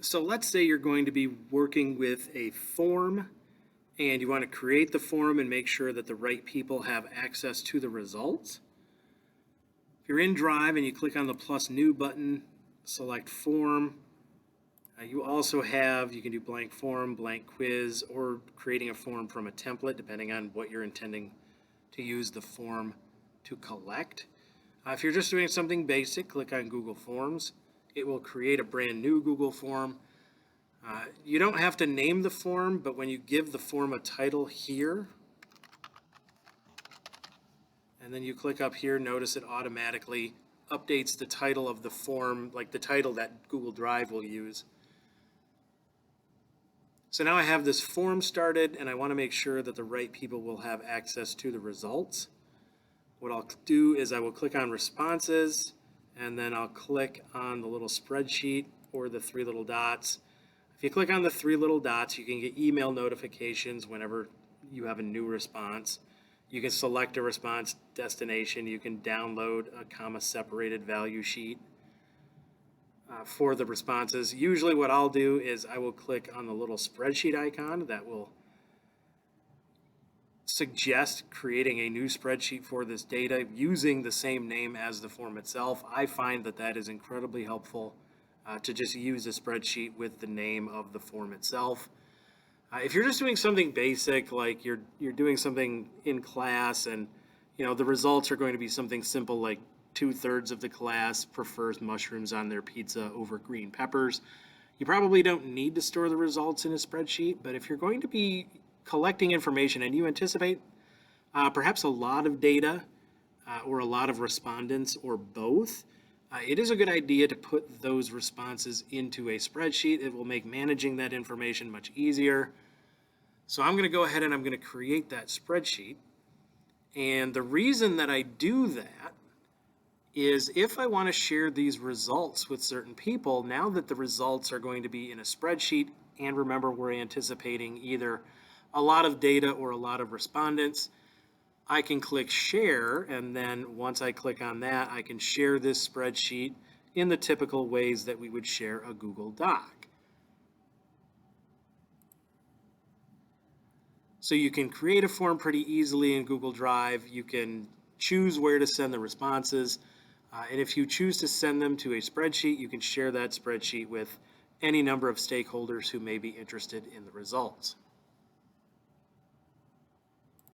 So let's say you're going to be working with a form and you want to create the form and make sure that the right people have access to the results. If you're in Drive and you click on the plus new button, select form. You also have, you can do blank form, blank quiz, or creating a form from a template, depending on what you're intending to use the form to collect. If you're just doing something basic, click on Google Forms. It will create a brand new Google form. You don't have to name the form, but when you give the form a title here, and then you click up here, notice it automatically updates the title of the form, like the title that Google Drive will use. So now I have this form started, and I want to make sure that the right people will have access to the results. What I'll do is I will click on responses, and then I'll click on the little spreadsheet or the three little dots. If you click on the three little dots, you can get email notifications whenever you have a new response. You can select a response destination. You can download a comma-separated value sheet for the responses. Usually what I'll do is I will click on the little spreadsheet icon that will suggest creating a new spreadsheet for this data using the same name as the form itself. I find that that is incredibly helpful to just use a spreadsheet with the name of the form itself. If you're just doing something basic, like you're doing something in class and the results are going to be something simple like 2/3 of the class prefers mushrooms on their pizza over green peppers, you probably don't need to store the results in a spreadsheet. But if you're going to be collecting information and you anticipate perhaps a lot of data or a lot of respondents or both, it is a good idea to put those responses into a spreadsheet. It will make managing that information much easier. So I'm going to go ahead and I'm going to create that spreadsheet. And the reason that I do that is if I want to share these results with certain people, now that the results are going to be in a spreadsheet, and remember we're anticipating either a lot of data or a lot of respondents, I can click share, and then once I click on that, I can share this spreadsheet in the typical ways that we would share a Google Doc. So you can create a form pretty easily in Google Drive. You can choose where to send the responses. And if you choose to send them to a spreadsheet, you can share that spreadsheet with any number of stakeholders who may be interested in the results.